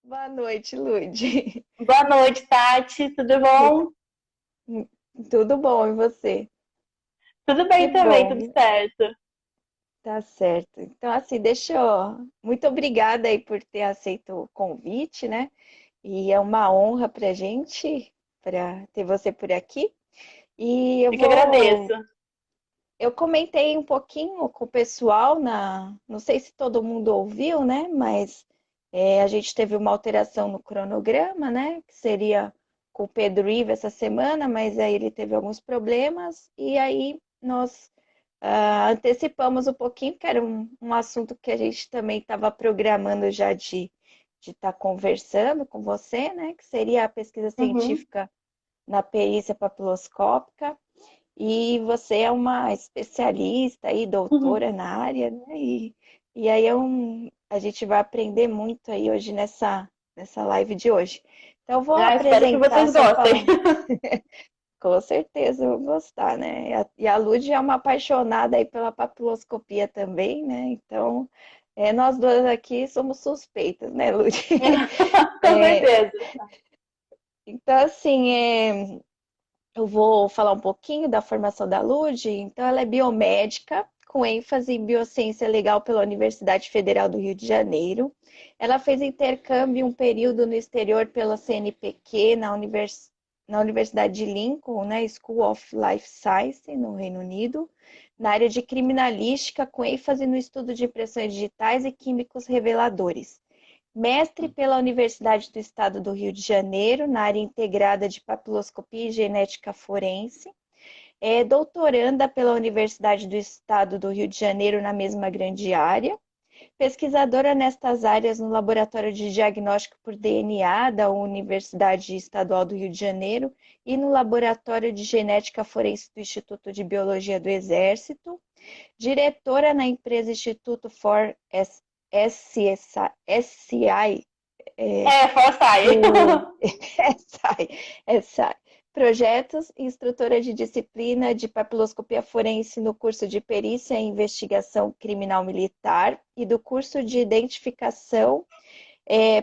Boa noite, Lude. Boa noite, Tati. Tudo bom? Tudo bom, e você? Tudo Que bem também, tudo bom, certo. tá certo. Então, assim, deixa eu. Muito obrigada aí por ter aceito o convite, né? E é uma honra pra gente, para ter você por aqui. E eu Eu que agradeço. vou. Eu comentei um pouquinho com o pessoal não sei se todo mundo ouviu, né? Mas a gente teve uma alteração no cronograma, né? Que seria com o Pedro Iva essa semana, mas aí ele teve alguns problemas e aí nós antecipamos um pouquinho, porque era um assunto que a gente também estava programando já de estar conversando com você, né? Que seria a pesquisa Uhum. científica na perícia papiloscópica. E você é uma especialista e Uhum. doutora na área, né? E aí a gente vai aprender muito aí hoje nessa live de hoje. Então, eu vou Ah, espero que apresentar vocês só gostem. para. Com certeza eu vou gostar, né? E a Lud é uma apaixonada aí pela papiloscopia também, né? Então, nós duas aqui somos suspeitas, né, Lud? Com certeza. Então, assim, eu vou falar um pouquinho da formação da Lud. Então, ela é biomédica, com ênfase em biociência legal pela Universidade Federal do Rio de Janeiro. Ela fez intercâmbio um período no exterior pela CNPq, na Universidade de Lincoln, né, School of Life Science, no Reino Unido, na área de criminalística, com ênfase no estudo de impressões digitais e químicos reveladores. Mestre pela Universidade do Estado do Rio de Janeiro, na área integrada de papiloscopia e genética forense. É doutoranda pela Universidade do Estado do Rio de Janeiro, na mesma grande área. Pesquisadora nestas áreas no Laboratório de Diagnóstico por DNA da Universidade Estadual do Rio de Janeiro e no Laboratório de Genética Forense do Instituto de Biologia do Exército. Diretora na empresa Instituto for SI, É, forçai. do SI, projetos, instrutora de disciplina de papiloscopia forense no curso de perícia e investigação criminal militar e do curso de identificação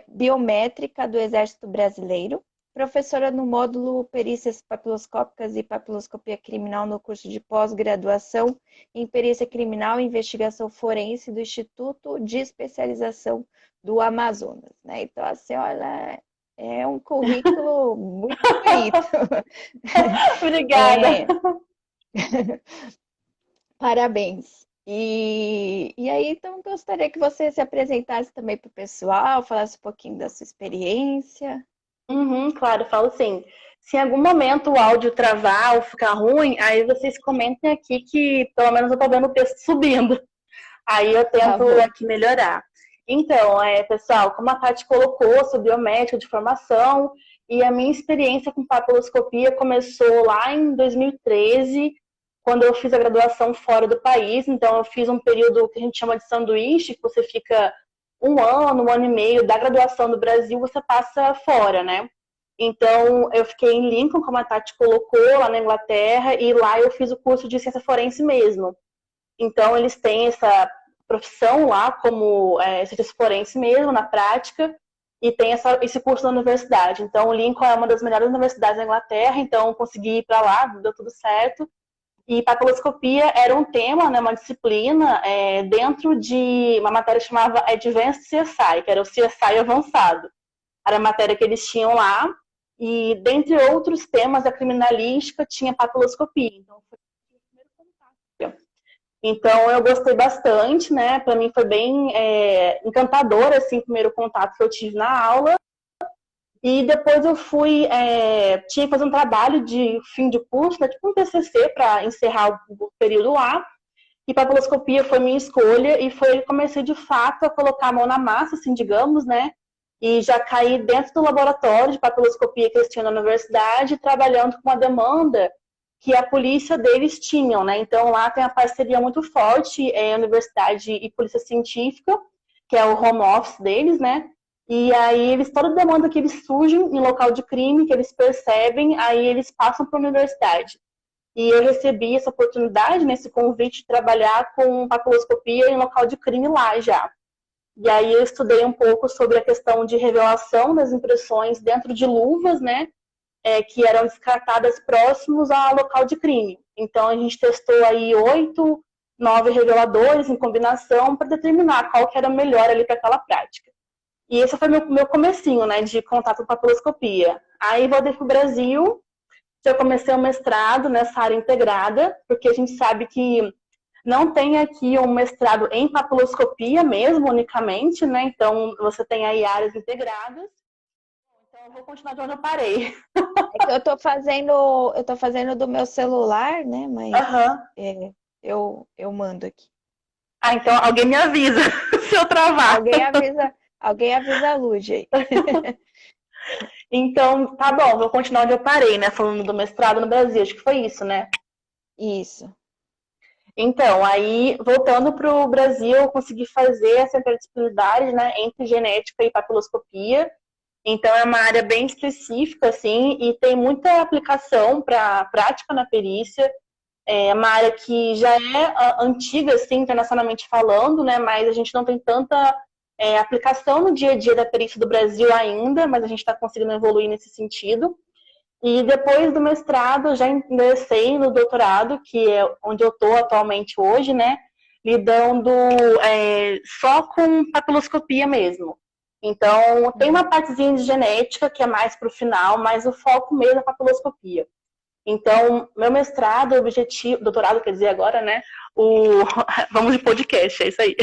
biométrica do Exército Brasileiro, professora no módulo Perícias Papiloscópicas e Papiloscopia Criminal no curso de pós-graduação em Perícia Criminal e Investigação Forense do Instituto de Especialização do Amazonas, né? Então, assim, olha, é um currículo muito bonito. Obrigada. É, parabéns. E aí, então, gostaria que você se apresentasse também para o pessoal, falasse um pouquinho da sua experiência. Uhum, claro, falo sim. Se em algum momento o áudio travar ou ficar ruim, aí vocês comentem aqui que pelo menos eu tô vendo o texto subindo. Aí eu Tá tento bom. aqui melhorar. Então, pessoal, como a Tati colocou, sou biomédica de formação e a minha experiência com papiloscopia começou lá em 2013, quando eu fiz a graduação fora do país. Então, eu fiz um período que a gente chama de sanduíche, que você fica um ano e meio da graduação do Brasil, você passa fora, né? Então, eu fiquei em Lincoln, como a Tati colocou, lá na Inglaterra, e lá eu fiz o curso de ciência forense mesmo. Então, eles têm essa profissão lá como cientista forense mesmo, na prática, e tem esse curso na universidade. Então, o Lincoln é uma das melhores universidades da Inglaterra, então consegui ir para lá, deu tudo certo. E papiloscopia era um tema, né, uma disciplina, dentro de uma matéria que chamava Advanced CSI, que era o CSI avançado. Era a matéria que eles tinham lá, e dentre outros temas da criminalística tinha papiloscopia. Então, foi o primeiro contato. Então eu gostei bastante, né? Para mim foi bem encantador assim, o primeiro contato que eu tive na aula. E depois eu fui, tinha que fazer um trabalho de fim de curso, né, tipo um TCC para encerrar o período lá. E papiloscopia foi minha escolha e foi comecei de fato a colocar a mão na massa, assim, digamos, né? E já caí dentro do laboratório de papiloscopia que eles tinham na universidade, trabalhando com a demanda que a polícia deles tinham, né? Então lá tem a parceria muito forte, universidade e polícia científica, que é o home office deles, né? E aí eles, toda demanda que eles surgem em local de crime, que eles percebem, aí eles passam para a universidade. E eu recebi essa oportunidade, nesse convite de trabalhar com papiloscopia em local de crime lá já. E aí eu estudei um pouco sobre a questão de revelação das impressões dentro de luvas, né? Que eram descartadas próximos ao local de crime. Então a gente testou aí 8, 9 reveladores em combinação para determinar qual que era melhor ali para aquela prática. E esse foi meu comecinho, né, de contato com papiloscopia. Aí voltei para o Brasil, já comecei o mestrado nessa área integrada, porque a gente sabe que não tem aqui um mestrado em papiloscopia mesmo, unicamente, né? Então você tem aí áreas integradas. Então eu vou continuar de onde eu parei. É que eu tô fazendo do meu celular, né? Mas Aham. eu mando aqui. Ah, então alguém me avisa se eu travar. Alguém avisa a Lud aí. Então, tá bom, vou continuar onde eu parei, né? Falando do mestrado no Brasil, acho que foi isso, né? Isso. Então, aí, voltando para o Brasil, eu consegui fazer essa interdisciplinaridade, né, entre genética e papiloscopia. Então, é uma área bem específica, assim, e tem muita aplicação para prática na perícia. É uma área que já é antiga, assim, internacionalmente falando, né, mas a gente não tem tanta aplicação no dia a dia da perícia do Brasil ainda, mas a gente está conseguindo evoluir nesse sentido. E depois do mestrado, eu já ingressei no doutorado, que é onde eu estou atualmente hoje, né? Lidando só com papiloscopia mesmo. Então, tem uma partezinha de genética, que é mais para o final, mas o foco mesmo é papiloscopia. Então, meu mestrado, objetivo, doutorado, quer dizer, agora, né? Vamos de podcast, é isso aí.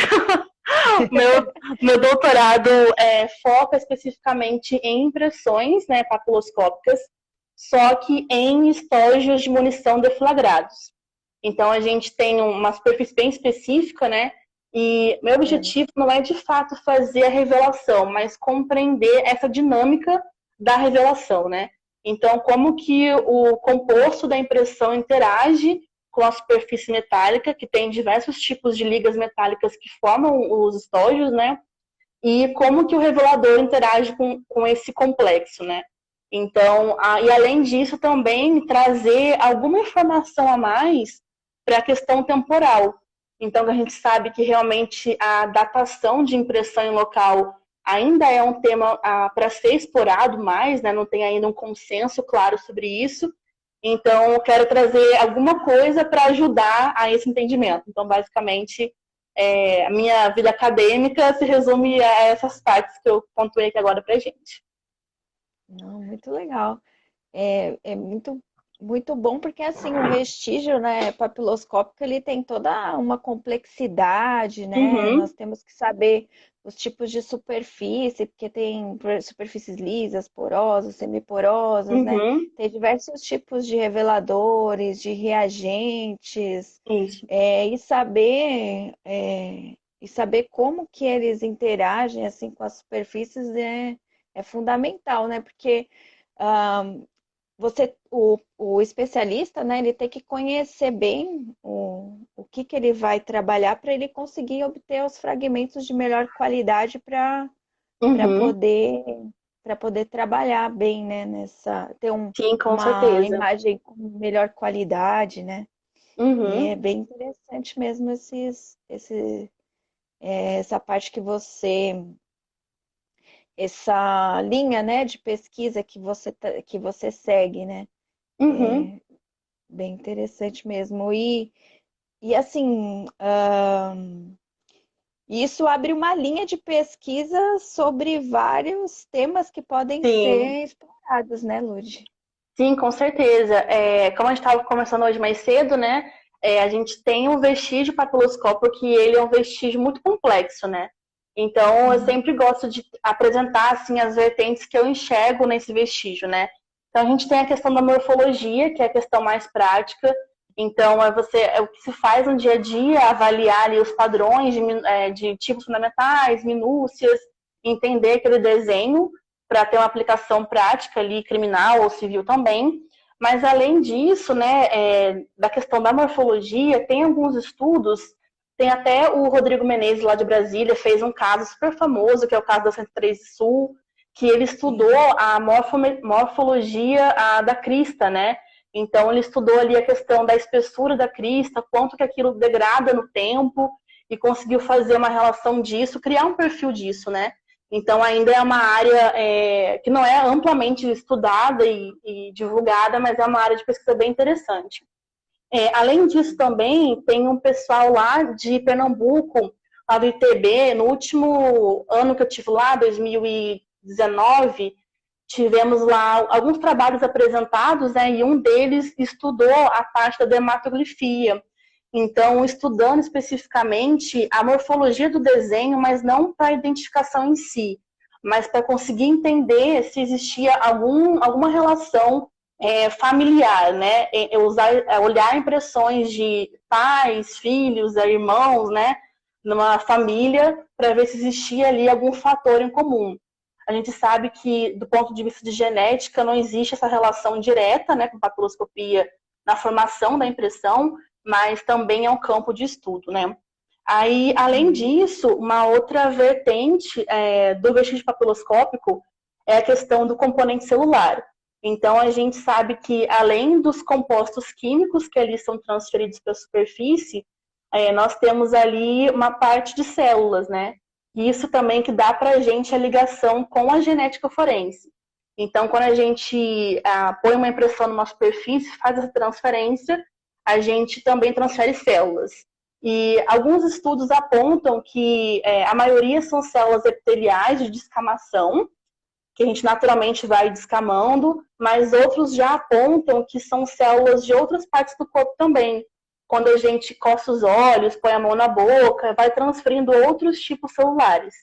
meu doutorado foca especificamente em impressões, né, papiloscópicas, só que em estojos de munição deflagrados. Então, a gente tem uma superfície bem específica, né? E meu objetivo não é, de fato, fazer a revelação, mas compreender essa dinâmica da revelação, né? Então, como que o composto da impressão interage com a superfície metálica, que tem diversos tipos de ligas metálicas que formam os estojos, né? E como que o revelador interage com esse complexo, né? Então, e além disso, também trazer alguma informação a mais para a questão temporal. Então, a gente sabe que realmente a datação de impressão em local ainda é um tema para ser explorado mais, né? Não tem ainda um consenso claro sobre isso. Então, eu quero trazer alguma coisa para ajudar a esse entendimento. Então, basicamente, a minha vida acadêmica se resume a essas partes que eu pontuei aqui agora para a gente. Não, muito legal. É muito, muito bom porque assim o vestígio, né, papiloscópico, ele tem toda uma complexidade, né? Uhum, Nós temos que saber os tipos de superfície, porque tem superfícies lisas, porosas, semiporosas, né? uhum, Tem diversos tipos de reveladores, de reagentes, isso. e saber como que eles interagem assim com as superfícies é fundamental, né? Porque o especialista, né, ele tem que conhecer bem o que ele vai trabalhar para ele conseguir obter os fragmentos de melhor qualidade para Uhum, poder trabalhar bem, né, ter sim, com uma certeza. imagem com melhor qualidade, né? E é Uhum, bem interessante mesmo essa parte essa linha, né, de pesquisa que você segue, né? uhum, É bem interessante mesmo. E assim, isso abre uma linha de pesquisa sobre vários temas que podem sim. ser explorados, né, Lud? Sim, com certeza. Como a gente estava conversando hoje mais cedo, né? A gente tem um vestígio papiloscópio que ele é um vestígio muito complexo, né? Então, eu Uhum. sempre gosto de apresentar assim as vertentes que eu enxergo nesse vestígio, né? Então, a gente tem a questão da morfologia, que é a questão mais prática. Então, é o que se faz no dia a dia, avaliar ali os padrões de tipos fundamentais, minúcias, entender aquele desenho para ter uma aplicação prática ali, criminal ou civil também. Mas, além disso, né, da questão da morfologia, tem alguns estudos, tem até o Rodrigo Menezes, lá de Brasília, fez um caso super famoso, que é o caso da 103 Sul, que ele estudou Sim. a morfologia da crista, né? Então, ele estudou ali a questão da espessura da crista, quanto que aquilo degrada no tempo, e conseguiu fazer uma relação disso, criar um perfil disso, né? Então, ainda é uma área que não é amplamente estudada e divulgada, mas é uma área de pesquisa bem interessante. Além disso, também tem um pessoal lá de Pernambuco, lá do ITB, no último ano que eu tive lá, 2019, tivemos lá alguns trabalhos apresentados, né, e um deles estudou a parte da dermatografia. Então, estudando especificamente a morfologia do desenho, mas não para a identificação em si, mas para conseguir entender se existia alguma relação familiar, né? Olhar impressões de pais, filhos, irmãos, né? Numa família, para ver se existia ali algum fator em comum. A gente sabe que, do ponto de vista de genética, não existe essa relação direta, né, com papiloscopia na formação da impressão, mas também é um campo de estudo, né? Aí, além disso, uma outra vertente do vestígio papiloscópico é a questão do componente celular. Então, a gente sabe que, além dos compostos químicos que ali são transferidos para a superfície, nós temos ali uma parte de células, né? E isso também que dá para a gente a ligação com a genética forense. Então, quando a gente põe uma impressão numa superfície, faz essa transferência, a gente também transfere células. E alguns estudos apontam que a maioria são células epiteliais de descamação, que a gente naturalmente vai descamando, mas outros já apontam que são células de outras partes do corpo também. Quando a gente coça os olhos, põe a mão na boca, vai transferindo outros tipos celulares.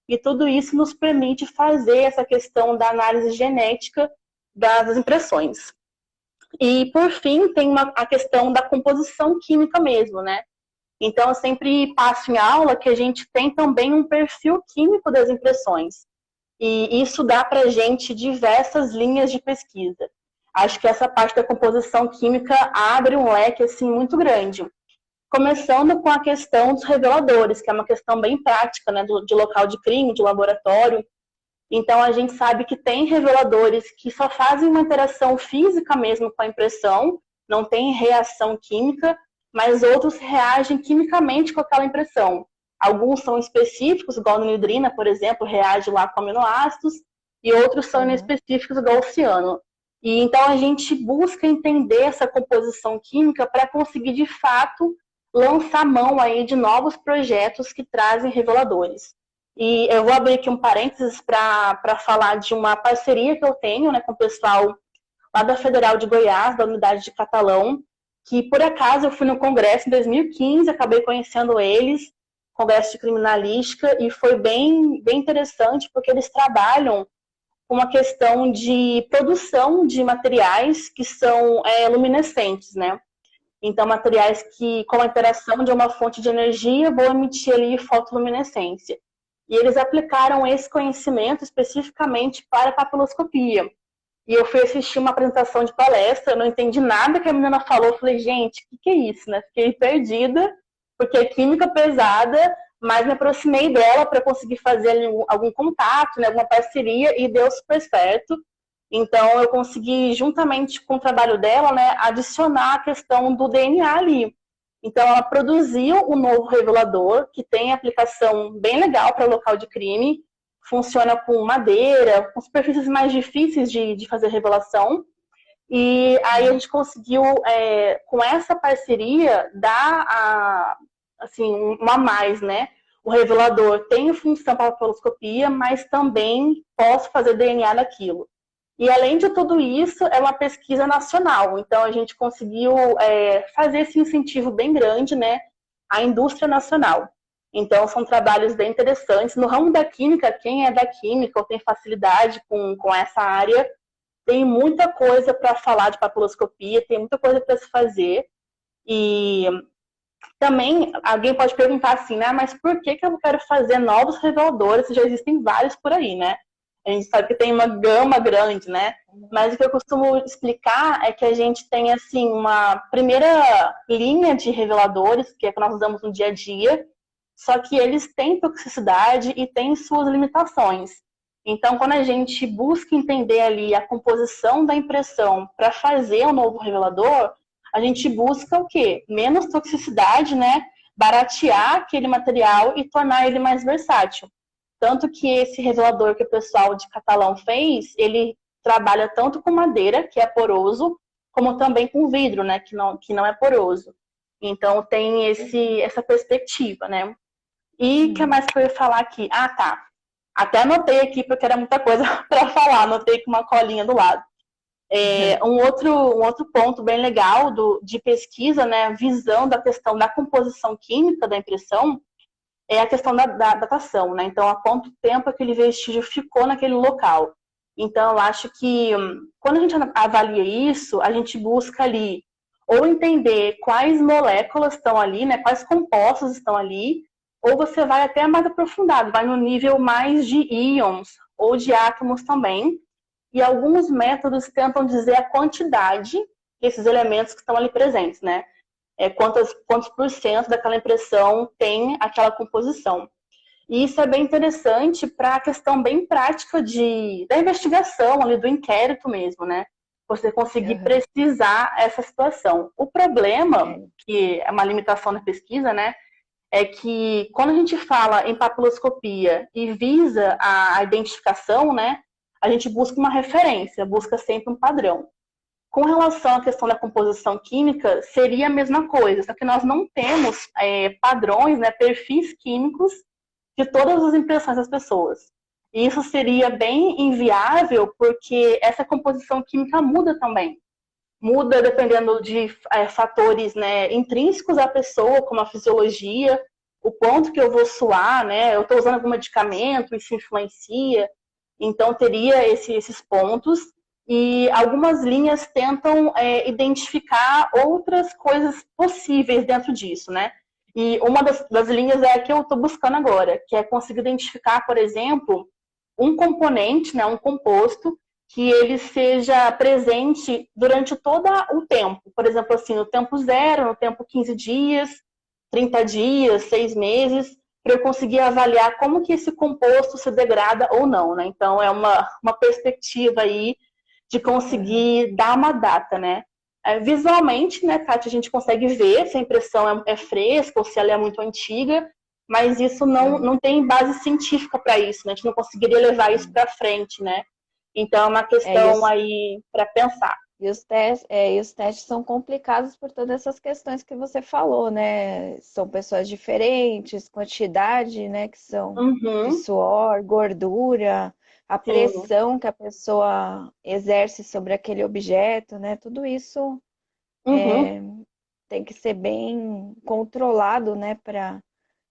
E tudo isso nos permite fazer essa questão da análise genética das impressões. E, por fim, tem a questão da composição química mesmo, né? Então, eu sempre passo em aula que a gente tem também um perfil químico das impressões. E isso dá para a gente diversas linhas de pesquisa. Acho que essa parte da composição química abre um leque assim, muito grande. Começando com a questão dos reveladores, que é uma questão bem prática, né, de local de crime, de laboratório. Então, a gente sabe que tem reveladores que só fazem uma interação física mesmo com a impressão, não tem reação química, mas outros reagem quimicamente com aquela impressão. Alguns são específicos, igual a nidrina, por exemplo, reage lá com aminoácidos, e outros são inespecíficos, igual o ciano. E então a gente busca entender essa composição química para conseguir, de fato, lançar mão aí de novos projetos que trazem reveladores. E eu vou abrir aqui um parênteses para falar de uma parceria que eu tenho, né, com o pessoal lá da Federal de Goiás, da Unidade de Catalão, que por acaso eu fui no congresso em 2015, acabei conhecendo eles, congresso de criminalística, e foi bem interessante, porque eles trabalham com uma questão de produção de materiais que são luminescentes, né? Então, materiais que, com a interação de uma fonte de energia, vão emitir ali fotoluminescência. E eles aplicaram esse conhecimento especificamente para a papiloscopia. E eu fui assistir uma apresentação de palestra, não entendi nada que a menina falou, eu falei, gente, o que é isso, né? Fiquei perdida, porque é química pesada, mas me aproximei dela para conseguir fazer ali algum contato, né, alguma parceria, e deu super certo. Então, eu consegui, juntamente com o trabalho dela, né, adicionar a questão do DNA ali. Então, ela produziu um novo revelador, que tem aplicação bem legal para local de crime, funciona com madeira, com superfícies mais difíceis de fazer revelação. E aí a gente conseguiu, com essa parceria, dar assim, um a mais, né? O revelador tem função para a papiloscopia, mas também posso fazer DNA daquilo. E além de tudo isso, é uma pesquisa nacional. Então a gente conseguiu fazer esse incentivo bem grande, né, à indústria nacional. Então são trabalhos bem interessantes. No ramo da química, quem é da química ou tem facilidade com essa área, tem muita coisa para falar de papiloscopia, tem muita coisa para se fazer. E também alguém pode perguntar assim, né? Mas por que eu quero fazer novos reveladores se já existem vários por aí, né? A gente sabe que tem uma gama grande, né? Mas o que eu costumo explicar é que a gente tem, assim, uma primeira linha de reveladores, que é que nós usamos no dia a dia, só que eles têm toxicidade e têm suas limitações. Então, quando a gente busca entender ali a composição da impressão para fazer um novo revelador, a gente busca o quê? Menos toxicidade, né? baratear aquele material e tornar ele mais versátil. Tanto que esse revelador que o pessoal de Catalão fez, ele trabalha tanto com madeira, que é poroso, como também com vidro, né, que não é poroso. Então tem essa perspectiva, né? E o que mais que eu ia falar aqui? Ah, tá. Até anotei aqui porque era muita coisa para falar, anotei com uma colinha do lado. Um outro ponto bem legal de pesquisa, né, visão da questão da composição química da impressão, é a questão da datação, né? Então, há quanto tempo aquele vestígio ficou naquele local. Então, eu acho que quando a gente avalia isso, a gente busca ali ou entender quais moléculas estão ali, né? Quais compostos estão ali, ou você vai até mais aprofundado, vai no nível mais de íons ou de átomos também. E alguns métodos tentam dizer a quantidade desses elementos que estão ali presentes, né? Quantos por cento daquela impressão tem aquela composição. E isso é bem interessante para a questão bem prática da investigação, ali, do inquérito mesmo, né? Você conseguir precisar essa situação. O problema, que é uma limitação da pesquisa, né? É que quando a gente fala em papiloscopia e visa a identificação, né? A gente busca uma referência, busca sempre um padrão. Com relação à questão da composição química, seria a mesma coisa, só que nós não temos padrões, né, perfis químicos de todas as impressões das pessoas. E isso seria bem inviável, porque essa composição química muda também. Muda dependendo de fatores, né, intrínsecos à pessoa, como a fisiologia, o quanto que eu vou suar, né, eu estou usando algum medicamento, isso influencia. Então, teria esses pontos. E algumas linhas tentam identificar outras coisas possíveis dentro disso, né? E uma das linhas é a que eu estou buscando agora, que é conseguir identificar, por exemplo, um componente, né, um composto, que ele seja presente durante todo o tempo. Por exemplo, assim, no tempo zero, no tempo 15 dias, 30 dias, 6 meses, para eu conseguir avaliar como que esse composto se degrada ou não, né? Então, é uma perspectiva aí de conseguir dar uma data, né? Visualmente, né, Kátia, a gente consegue ver se a impressão é fresca ou se ela é muito antiga, mas isso não tem base científica para isso, né? A gente não conseguiria levar isso para frente, né? Então, é uma questão aí para pensar. E os testes são complicados por todas essas questões que você falou, né? São pessoas diferentes, quantidade, né, que são de Uhum, suor, gordura, a sim. pressão que a pessoa exerce sobre aquele objeto, né? Tudo isso Uhum, tem que ser bem controlado, né, para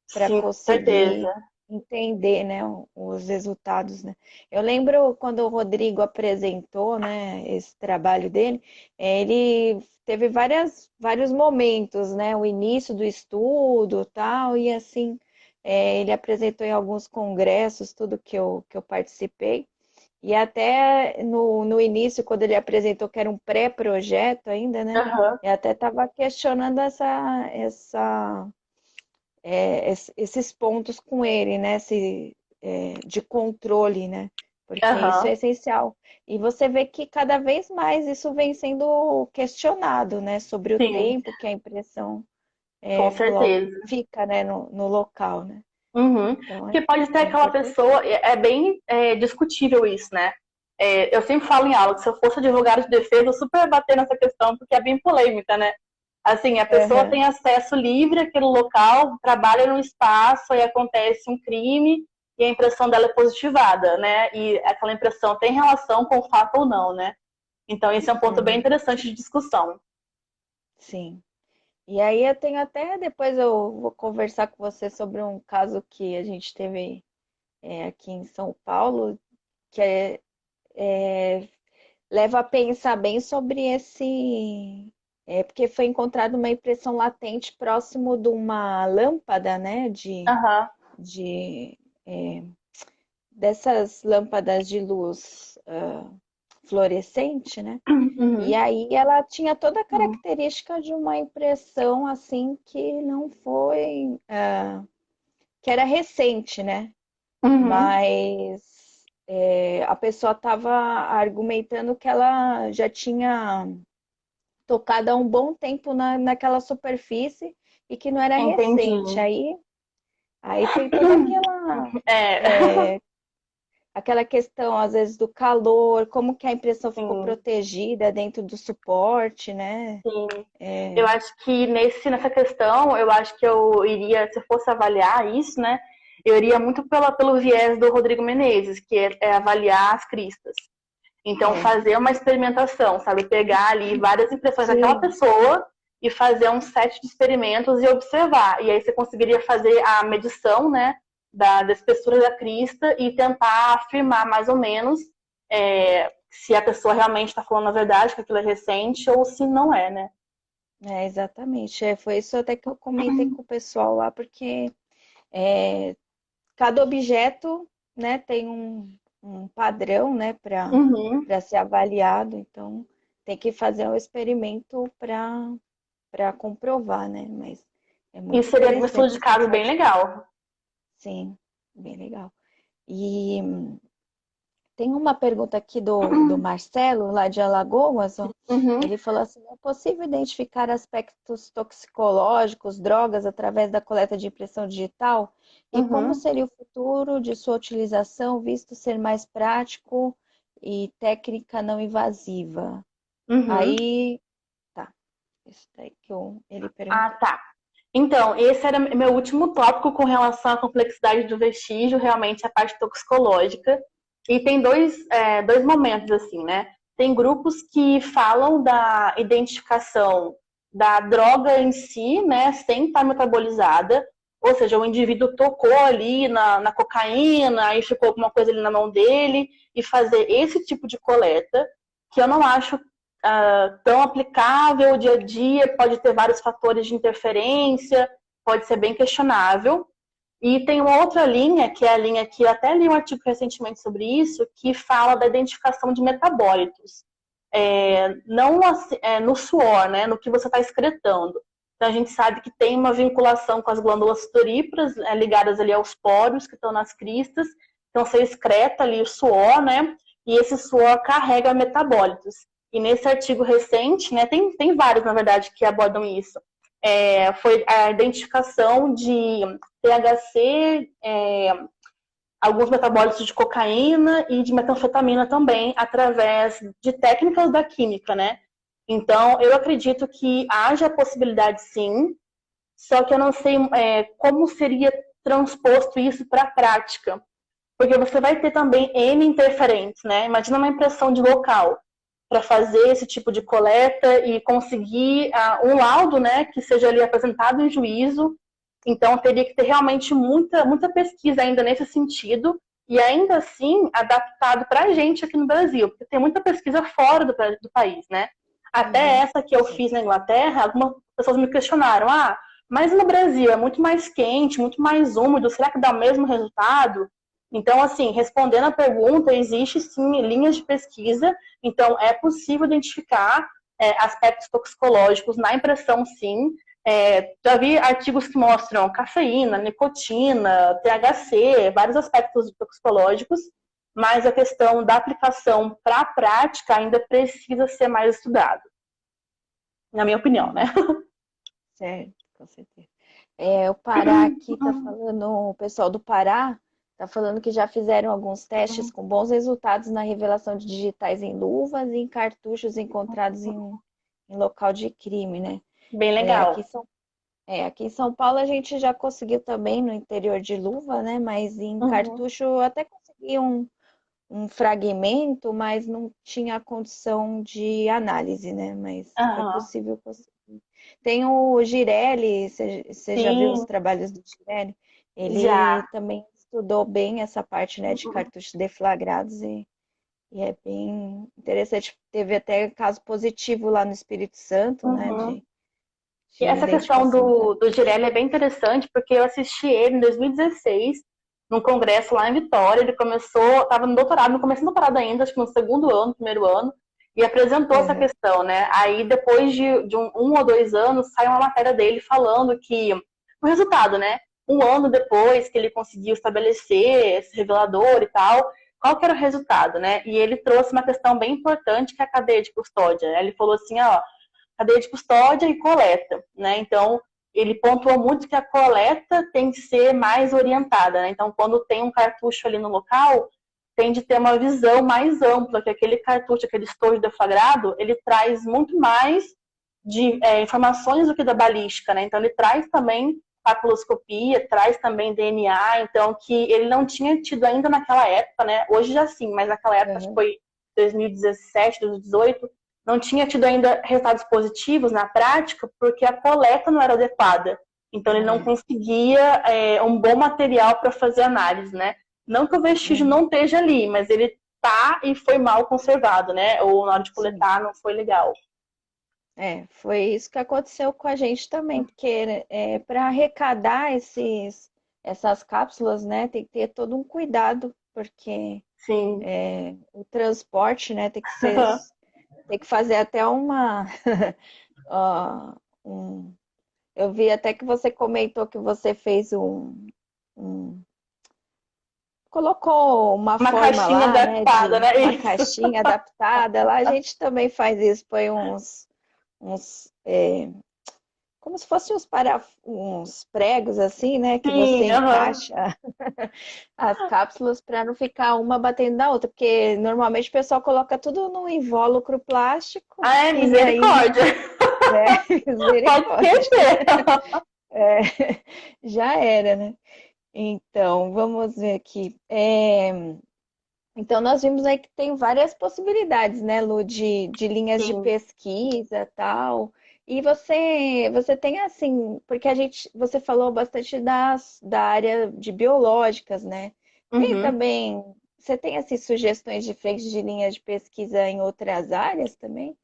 sim, com conseguir certeza. entender, né, os resultados, né? Eu lembro quando o Rodrigo apresentou, né, esse trabalho dele, ele teve vários momentos, né, o início do estudo, tal, e assim, ele apresentou em alguns congressos, tudo que eu participei, e até no início, quando ele apresentou que era um pré-projeto ainda, né, Uhum, eu até estava questionando esses pontos com ele, né? De controle, né? Porque isso é uhum, essencial. E você vê que cada vez mais isso vem sendo questionado, né? Sobre o sim, tempo que a impressão com certeza. fica, né? No local, né? Uhum. Então Porque pode ter é aquela importante. pessoa, é bem discutível isso, né? Eu sempre falo em aula que se eu fosse advogado de defesa, eu super bater nessa questão, porque é bem polêmica, né? Assim, a pessoa Aham. tem acesso livre àquele local, trabalha num espaço, e acontece um crime, e a impressão dela é positivada, né? E aquela impressão tem relação com o fato ou não, né? Então, esse é um ponto bem Uhum. interessante de discussão. Sim. E aí eu tenho até, depois eu vou conversar com você sobre um caso que a gente teve aqui em São Paulo, que leva a pensar bem sobre porque foi encontrada uma impressão latente próximo de uma lâmpada, né? Aham. De dessas lâmpadas de luz fluorescente, né? E Uhum. aí ela tinha toda a Uhum. característica de uma impressão assim que não foi, que era recente, né? Uhum. Mas a pessoa estava argumentando que ela já tinha tocado há um bom tempo naquela superfície e que não era Entendi. recente. Aí tem toda É, aquela questão, às vezes, do calor, como que a impressão ficou sim, protegida dentro do suporte, né? sim. Eu É, acho que nessa questão, eu acho que eu iria, se eu fosse avaliar isso, né? Eu iria muito pelo viés do Rodrigo Menezes, que é avaliar as cristas. Então, é. fazer uma experimentação, sabe? Pegar ali várias impressões daquela Sim, pessoa e fazer um set de experimentos e observar. E aí você conseguiria fazer a medição, né, da espessura da crista e tentar afirmar mais ou menos se a pessoa realmente está falando a verdade, que aquilo é recente, ou se não é, né? exatamente. Foi isso até que eu comentei com o pessoal lá, porque é, cada objeto, né, tem um padrão, né, Uhum. para ser avaliado, então tem que fazer um experimento para comprovar, né? Mas é Isso muito seria um estudo interessante de essa caso bem parte. legal. Sim, bem legal. E tem uma pergunta aqui do Marcelo, lá de Alagoas, ó. Uhum, Ele falou assim: é possível identificar aspectos toxicológicos, drogas, através da coleta de impressão digital? E como uhum, seria o futuro de sua utilização, visto ser mais prático e técnica não invasiva? uhum. Aí, tá, isso daí que ele Ah, perguntou. tá. Então, esse era meu último tópico com relação à complexidade do vestígio, realmente a parte toxicológica. E tem dois momentos, assim, né? Tem grupos que falam da identificação da droga em si, né, sem estar metabolizada, ou seja, o indivíduo tocou ali na cocaína, aí ficou alguma coisa ali na mão dele, e fazer esse tipo de coleta, que eu não acho tão aplicável ao dia a dia, pode ter vários fatores de interferência, pode ser bem questionável. E tem uma outra linha, que é a linha que eu até li um artigo recentemente sobre isso, que fala da identificação de metabólitos. Não no suor, né, no que você está excretando. Então a gente sabe que tem uma vinculação com as glândulas sudoríparas ligadas ali aos poros que estão nas cristas. Então você excreta ali o suor, né, e esse suor carrega metabólitos. E nesse artigo recente, né, tem vários, na verdade, que abordam isso. Foi a identificação de THC, alguns metabólitos de cocaína e de metanfetamina também, através de técnicas da química, né? Então, eu acredito que haja a possibilidade, sim, só que eu não sei como seria transposto isso para a prática. Porque você vai ter também N interferentes, né? Imagina uma impressão de local para fazer esse tipo de coleta e conseguir um laudo, né, que seja ali apresentado em juízo. Então, teria que ter realmente muita pesquisa ainda nesse sentido e ainda assim adaptado para a gente aqui no Brasil, porque tem muita pesquisa fora do país, né? Até Uhum, essa que eu sim. fiz na Inglaterra, algumas pessoas me questionaram: mas no Brasil é muito mais quente, muito mais úmido, será que dá o mesmo resultado? Então, assim, respondendo a pergunta, existe sim linhas de pesquisa, então é possível identificar aspectos toxicológicos na impressão, sim. Já vi artigos que mostram cafeína, nicotina, THC, vários aspectos toxicológicos, mas a questão da aplicação para a prática ainda precisa ser mais estudado, na minha opinião, né? Uhum, certo, com certeza. O Pará aqui tá falando, o pessoal do Pará tá falando que já fizeram alguns testes com bons resultados na revelação de digitais em luvas e em cartuchos encontrados em local de crime, né? Bem É, legal. aqui em São, aqui em São Paulo a gente já conseguiu também no interior de luva, né? Mas em Uhum. cartucho eu até consegui um fragmento, mas não tinha condição de análise, né? Mas foi Aham. possível conseguir. Tem o Girelli, você já viu os Sim, trabalhos do Girelli? Ele já. também estudou bem essa parte, né, de cartuchos deflagrados e é bem interessante. Teve até caso positivo lá no Espírito Santo, né, Uhum. de E essa questão identificação de do cartucho. Girelli é bem interessante, porque eu assisti ele em 2016, num congresso lá em Vitória. Ele começou, estava no doutorado, no começo do doutorado ainda, acho que no segundo ano, primeiro ano, e apresentou essa Uhum. questão, né? Aí, depois de um ou 2 anos, saiu uma matéria dele falando que o resultado, né? Um ano depois que ele conseguiu estabelecer esse revelador e tal, qual que era o resultado, né? E ele trouxe uma questão bem importante, que é a cadeia de custódia. Ele falou assim, ó, cadeia de custódia e coleta, né? Então, ele pontuou muito que a coleta tem que ser mais orientada, né? Então, quando tem um cartucho ali no local, tem de ter uma visão mais ampla, que aquele cartucho, aquele estojo deflagrado, ele traz muito mais de informações do que da balística, né? Então, ele traz também papiloscopia, traz também DNA, então, que ele não tinha tido ainda naquela época, né? Hoje já sim, mas naquela época, acho que foi 2017, 2018, não tinha tido ainda resultados positivos na prática, porque a coleta não era adequada. Então, ele não conseguia um bom material para fazer análise, né? Não que o vestígio não esteja ali, mas ele tá e foi mal conservado, né? Ou na hora de coletar não foi legal. Foi isso que aconteceu com a gente também, porque para arrecadar essas cápsulas, né, tem que ter todo um cuidado, porque Sim. O transporte, né, tem que fazer até ó, eu vi até que você comentou que você fez colocou uma Uma forma caixinha lá, né, adaptada, de né? uma Isso. caixinha adaptada. Lá a gente também faz isso, põe uns como se fossem uns pregos assim, né, que você Sim, encaixa as cápsulas para não ficar uma batendo na outra, porque normalmente o pessoal coloca tudo num invólucro plástico Ah, é e aí, misericórdia. Pode misericórdia, esquecer. é, já era, né? Então, vamos ver aqui. Então, nós vimos aí que tem várias possibilidades, né, Lu, de linhas de Sim. pesquisa tal. E você tem assim, porque você falou bastante da área de biológicas, né? Tem Uhum. também, você tem assim sugestões diferentes de linhas de pesquisa em outras áreas também?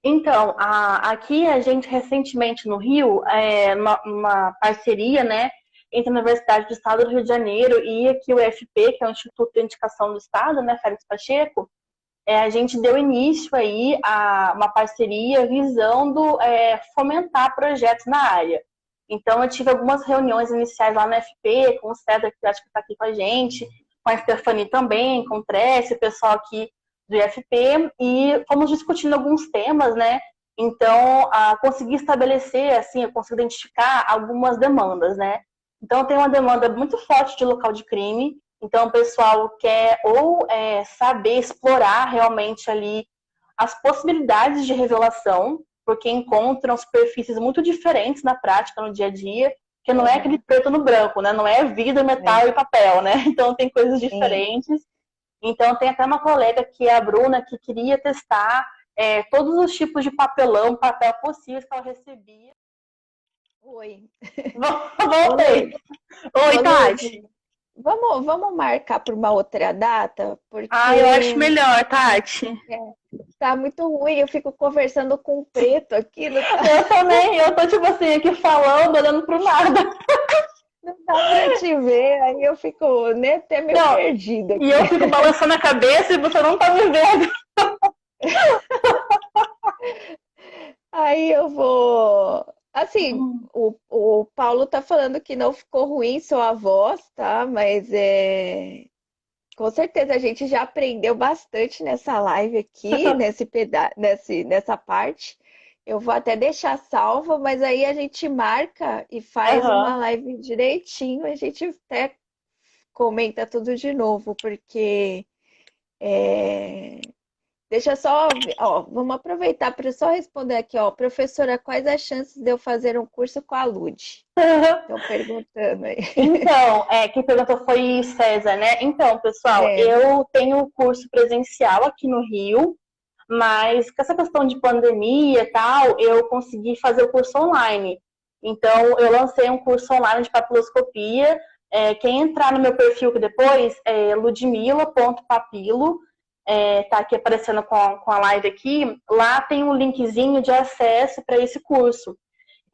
Então, aqui a gente recentemente no Rio, uma parceria, né, entre a Universidade do Estado do Rio de Janeiro e aqui o IFP, que é o Instituto de Indicação do Estado, né, Félix Pacheco, a gente deu início aí a uma parceria visando fomentar projetos na área. Então, eu tive algumas reuniões iniciais lá no FP, com o César, que acho que está aqui com a gente, com a Stephanie também, com o Trece, o pessoal aqui do IFP, e fomos discutindo alguns temas, né? Então, consegui estabelecer, assim, eu consegui identificar algumas demandas, né? Então, tem uma demanda muito forte de local de crime, então, o pessoal quer ou saber explorar realmente ali as possibilidades de revelação, porque encontram superfícies muito diferentes na prática, no dia a dia, que não é aquele preto no branco, né? Não é vidro, metal e papel, né? Então, tem coisas Sim. diferentes. Então, tem até uma colega, que é a Bruna, que queria testar todos os tipos de papel possíveis que ela recebia. Oi. Ô, Voltei. Lud, Oi, ô, Tati. Lud, vamos marcar por uma outra data, Ah, eu acho porque melhor, Tati. é, tá muito ruim, eu fico conversando com o preto aqui, não tá, Eu também, eu tô tipo assim, aqui falando, olhando pro nada. não dá pra te ver, aí eu fico né, até meio Não, perdida e aqui. eu fico balançando a cabeça e você não tá me vendo. Aí eu vou. Assim, o Paulo tá falando que não ficou ruim sua voz, tá? Mas com certeza a gente já aprendeu bastante nessa live aqui, nessa parte. Eu vou até deixar salvo, mas aí a gente marca e faz uma Aham. live direitinho, a gente até comenta tudo de novo, porque é, deixa só, ó, vamos aproveitar para só responder aqui, ó, professora, quais as chances de eu fazer um curso com a Lud? Estão perguntando aí. Então, quem perguntou foi César, né? Então, pessoal, César. eu tenho curso presencial aqui no Rio, mas com essa questão de pandemia e tal, eu consegui fazer o curso online. Então, eu lancei um curso online de papiloscopia. Quem entrar no meu perfil depois é ludmila.papilo, tá aqui aparecendo com a live aqui. Lá tem um linkzinho de acesso para esse curso.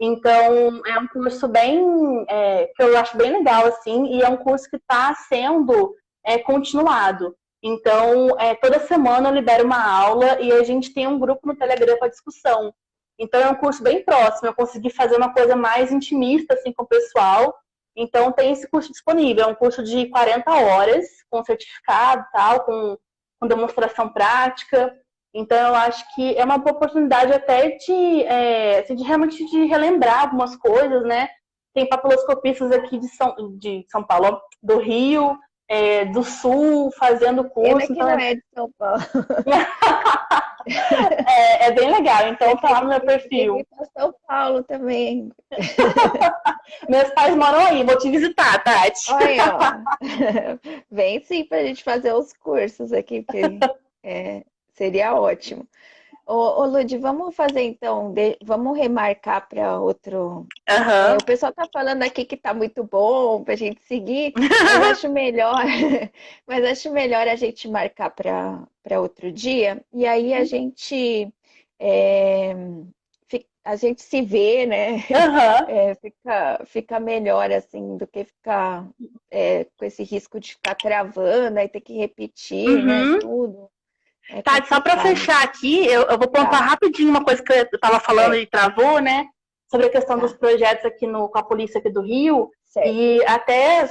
Então, é um curso que eu acho bem legal, assim, e é um curso que está sendo continuado. Então, toda semana eu libero uma aula e a gente tem um grupo no Telegram para discussão. Então, é um curso bem próximo, eu consegui fazer uma coisa mais intimista, assim, com o pessoal. Então, tem esse curso disponível, é um curso de 40 horas, com certificado e tal, com demonstração prática. Então, eu acho que é uma boa oportunidade até assim, de realmente de relembrar algumas coisas, né? Tem papiloscopistas aqui de São Paulo, ó, do Rio, do Sul, fazendo Pena curso. que Então, não é de São Paulo. é bem legal. Então, Você tá lá no tem meu que perfil. vir para São Paulo também. Meus pais moram aí, vou te visitar, Tati. Olha, ó. Vem sim para a gente fazer os cursos aqui, porque seria ótimo. Ô, Lud, vamos fazer então, vamos remarcar para outro. Aham. O pessoal tá falando aqui que tá muito bom para a gente seguir, mas acho melhor, mas acho melhor a gente marcar para outro dia e aí é, a gente se vê, né? Aham. Fica melhor assim do que ficar com esse risco de ficar travando, aí ter que repetir, né? Uhum. Tudo é Tati, só para complicado. fechar aqui, eu vou pontuar Tá, rapidinho uma coisa que eu estava falando certo, e travou, né? Sobre a questão dos tá, projetos aqui com a polícia aqui do Rio. certo. E até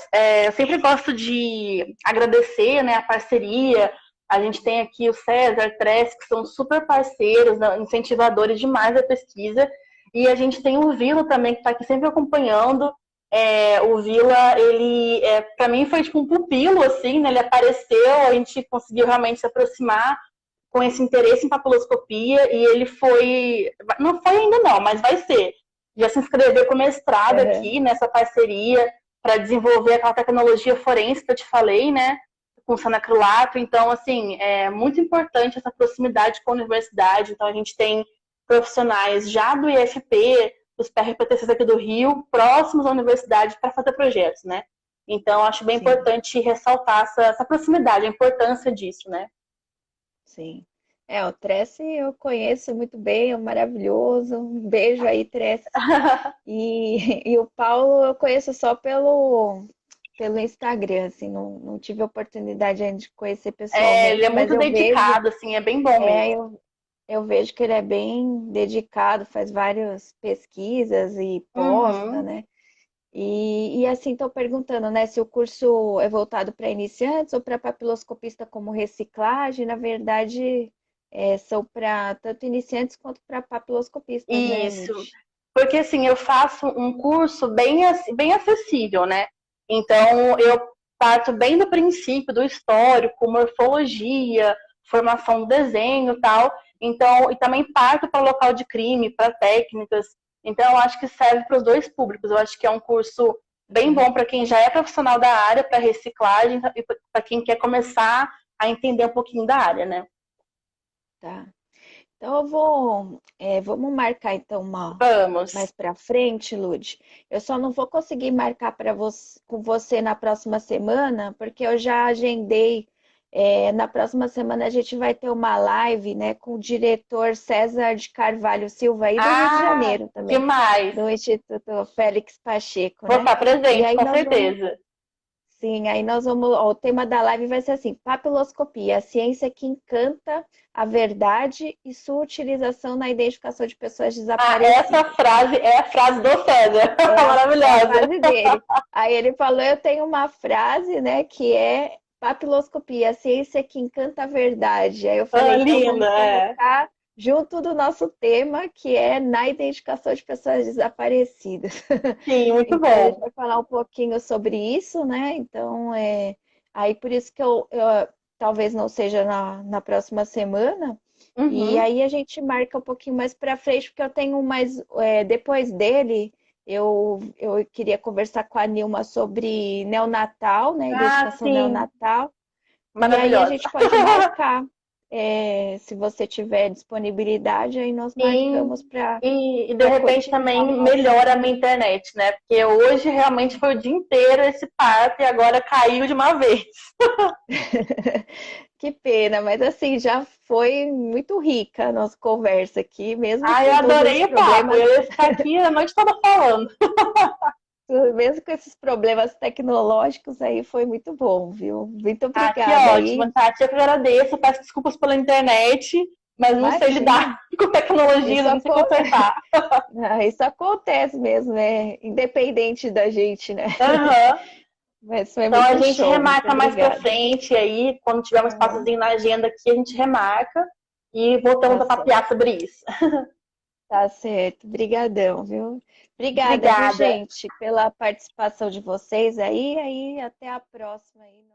eu sempre gosto de agradecer, né, a parceria. A gente tem aqui o César, Tress, que são super parceiros, né, incentivadores demais da pesquisa. E a gente tem o Vila também, que está aqui sempre acompanhando. O Vila, ele, para mim, foi tipo um pupilo, assim, né? Ele apareceu, a gente conseguiu realmente se aproximar com esse interesse em papiloscopia e ele não foi ainda não, mas vai ser. Já se inscreveu com mestrado Aham, aqui nessa parceria para desenvolver aquela tecnologia forense que eu te falei, né? Com sanacrilato. Então, assim, é muito importante essa proximidade com a universidade. Então, a gente tem profissionais já do IFP, dos PRPTCs aqui do Rio, próximos à universidade para fazer projetos, né? Então, acho bem sim, importante ressaltar essa proximidade, a importância disso, né? sim. O Trece eu conheço muito bem, é maravilhoso. Um beijo aí, Trece. E o Paulo eu conheço só pelo Instagram, assim, não tive a oportunidade ainda de conhecer Ele é pessoalmente, mas muito eu vejo, dedicado, assim, é bem bom é, mesmo. eu, eu vejo que ele é bem dedicado, faz várias pesquisas e posta, Uhum. né? E assim, estou perguntando, né, se o curso é voltado para iniciantes ou para papiloscopista como reciclagem, na verdade, são para tanto iniciantes quanto para papiloscopistas, né, Isso. Lud? Porque, assim, eu faço um curso bem acessível, né? Então, eu parto bem do princípio, do histórico, morfologia, formação do desenho e tal. Então, e também parto para local de crime, para técnicas. Então, eu acho que serve para os dois públicos. Eu acho que é um curso bem bom para quem já é profissional da área, para reciclagem, e para quem quer começar a entender um pouquinho da área, né? Tá. Então vamos marcar então mais Vamos. para frente, Lude. Eu só não vou conseguir marcar com você na próxima semana, porque eu já agendei. Na próxima semana a gente vai ter uma live, né, com o diretor César de Carvalho Silva aí do Rio de Ah, Janeiro também, demais. do Instituto Félix Pacheco, Vou né? estar E presente, aí com nós vamos certeza. Sim, aí nós vamos. Ó, o tema da live vai ser assim: papiloscopia, a ciência que encanta a verdade e sua utilização na identificação de pessoas Ah, essa desaparecidas. frase é a frase do César. É a Maravilhosa. frase dele. Aí ele falou: eu tenho uma frase, né, que é papiloscopia, a ciência que encanta a verdade. Aí eu Ah, falei: então linda, vamos é. colocar junto do nosso tema, que é na identificação de pessoas desaparecidas. Sim, muito Então, a gente bom. vai falar um pouquinho sobre isso, né? Então, aí por isso que talvez não seja na próxima semana, e Uhum. aí a gente marca um pouquinho mais para frente, porque eu tenho mais, depois dele, eu queria conversar com a Nilma sobre neonatal, né? Ah, Identificação sim. neonatal, e aí a Maravilhosa. gente pode marcar, se você tiver disponibilidade, aí nós marcamos Sim. para E de para repente continuar também o nosso. melhora a minha internet, né? Porque hoje realmente foi o dia inteiro esse parto e agora caiu de uma vez. Que pena, mas assim, já foi muito rica a nossa conversa aqui, mesmo Ah, eu com todos esses adorei o papo. problemas, Eu ia ficar aqui a noite toda falando. mesmo com esses problemas tecnológicos aí, foi muito bom, viu? Muito Ah, que obrigada ótimo, aí. Tati. Eu que agradeço. Peço desculpas pela internet, mas não sei lidar Imagina, com tecnologia, isso, não sei consertar. isso acontece mesmo, né? Independente da gente, né? Aham. Mas foi Então a muito gente show, muito remarca mais pra obrigada. frente aí, quando tiver um Aham. espaçozinho na agenda aqui, a gente remarca. e voltamos Tá a certo. papear sobre isso. Tá certo. Brigadão, viu? Obrigada, viu, Obrigada. gente, pela participação de vocês aí. Aí, até a próxima aí.